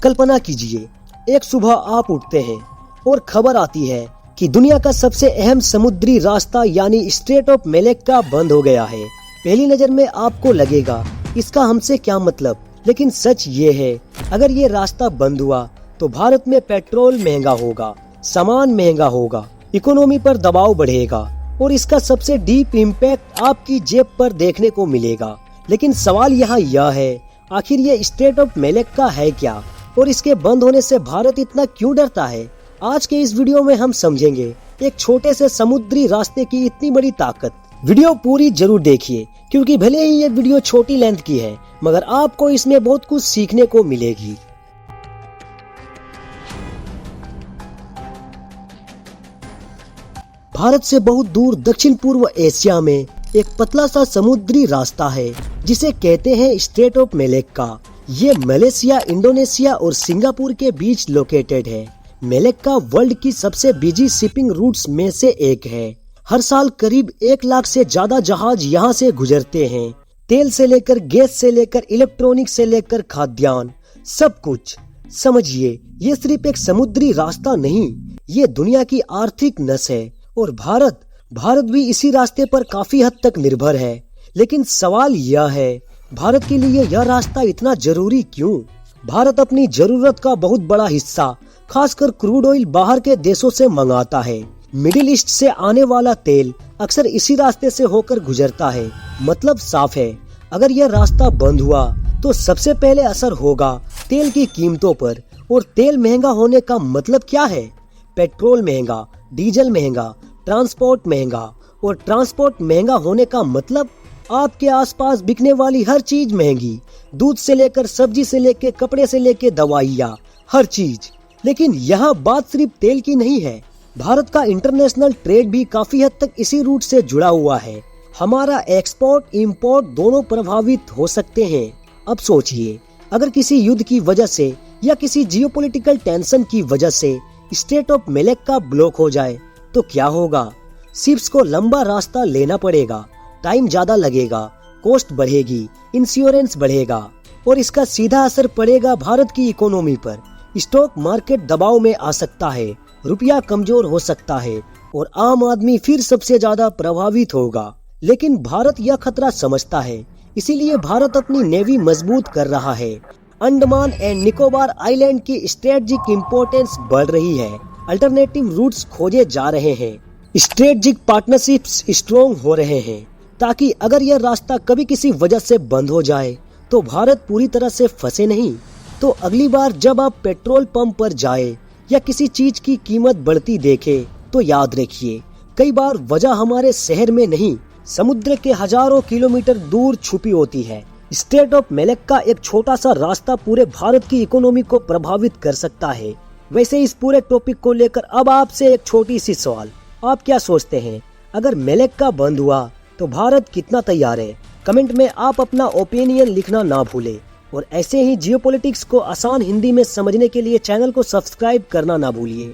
कल्पना कीजिए, एक सुबह आप उठते हैं और खबर आती है कि दुनिया का सबसे अहम समुद्री रास्ता यानी स्ट्रेट ऑफ मेलेक्का बंद हो गया है। पहली नजर में आपको लगेगा इसका हमसे क्या मतलब, लेकिन सच ये है, अगर ये रास्ता बंद हुआ तो भारत में पेट्रोल महंगा होगा, सामान महंगा होगा, इकोनॉमी पर दबाव बढ़ेगा और इसका सबसे डीप इम्पैक्ट आपकी जेब पर देखने को मिलेगा। लेकिन सवाल यहाँ यह है, आखिर ये स्ट्रेट ऑफ मेलेक्का है क्या और इसके बंद होने से भारत इतना क्यों डरता है? आज के इस वीडियो में हम समझेंगे एक छोटे से समुद्री रास्ते की इतनी बड़ी ताकत। वीडियो पूरी जरूर देखिए, क्योंकि भले ही ये वीडियो छोटी लेंथ की है मगर आपको इसमें बहुत कुछ सीखने को मिलेगी। भारत से बहुत दूर दक्षिण पूर्व एशिया में एक पतला सा समुद्री रास्ता है जिसे कहते हैं स्ट्रेट ऑफ मेलेक्का। ये मलेशिया, इंडोनेशिया और सिंगापुर के बीच लोकेटेड है। मेलेक्का वर्ल्ड की सबसे बिजी शिपिंग रूट्स में से एक है। हर साल करीब 1 लाख से ज्यादा जहाज यहाँ से गुजरते हैं। तेल से लेकर गैस से लेकर इलेक्ट्रॉनिक्स से लेकर खाद्यान्न, सब कुछ। समझिए, ये सिर्फ एक समुद्री रास्ता नहीं, ये दुनिया की आर्थिक नस है और भारत भी इसी रास्ते पर काफी हद तक निर्भर है। लेकिन सवाल यह है, भारत के लिए यह रास्ता इतना जरूरी क्यों? भारत अपनी जरूरत का बहुत बड़ा हिस्सा, खासकर क्रूड ऑयल, बाहर के देशों से मंगाता है। मिडिल ईस्ट से आने वाला तेल अक्सर इसी रास्ते से होकर गुजरता है। मतलब साफ है, अगर यह रास्ता बंद हुआ तो सबसे पहले असर होगा तेल की कीमतों पर। और तेल महंगा होने का मतलब क्या है? पेट्रोल महंगा, डीजल महंगा, ट्रांसपोर्ट महंगा। और ट्रांसपोर्ट महंगा होने का मतलब आपके आसपास बिकने वाली हर चीज महंगी, दूध से लेकर सब्जी से लेकर कपड़े से लेकर दवाइयाँ, हर चीज। लेकिन यहाँ बात सिर्फ तेल की नहीं है। भारत का इंटरनेशनल ट्रेड भी काफी हद तक इसी रूट से जुड़ा हुआ है। हमारा एक्सपोर्ट इंपोर्ट दोनों प्रभावित हो सकते हैं। अब सोचिए, अगर किसी युद्ध की वजह से या किसी जियोपॉलिटिकल टेंशन की वजह से स्ट्रेट ऑफ मेलेक्का ब्लॉक हो जाए तो क्या होगा? शिप्स को लंबा रास्ता लेना पड़ेगा, टाइम ज्यादा लगेगा, कॉस्ट बढ़ेगी, इंश्योरेंस बढ़ेगा और इसका सीधा असर पड़ेगा भारत की इकोनॉमी पर। स्टॉक मार्केट दबाव में आ सकता है, रुपया कमजोर हो सकता है और आम आदमी फिर सबसे ज्यादा प्रभावित होगा। लेकिन भारत यह खतरा समझता है, इसीलिए भारत अपनी नेवी मजबूत कर रहा है। अंडमान एंड निकोबार आइलैंड की स्ट्रेटेजिक इम्पोर्टेंस बढ़ रही है। अल्टरनेटिव रूट्स खोजे जा रहे हैं, स्ट्रेटेजिक पार्टनरशिप्स स्ट्रॉन्ग हो रहे हैं, ताकि अगर यह रास्ता कभी किसी वजह से बंद हो जाए तो भारत पूरी तरह से फंसे नहीं। तो अगली बार जब आप पेट्रोल पंप पर जाए या किसी चीज की कीमत बढ़ती देखे तो याद रखिए, कई बार वजह हमारे शहर में नहीं, समुद्र के हजारों किलोमीटर दूर छुपी होती है। स्ट्रेट ऑफ मेलेक्का एक छोटा सा रास्ता पूरे भारत की इकोनॉमी को प्रभावित कर सकता है। वैसे इस पूरे टॉपिक को लेकर अब आपसे एक छोटी सी सवाल, आप क्या सोचते हैं? अगर मेलेक्का बंद हुआ तो भारत कितना तैयार है? कमेंट में आप अपना ओपिनियन लिखना ना भूलें और ऐसे ही जियोपॉलिटिक्स को आसान हिंदी में समझने के लिए चैनल को सब्सक्राइब करना ना भूलिए।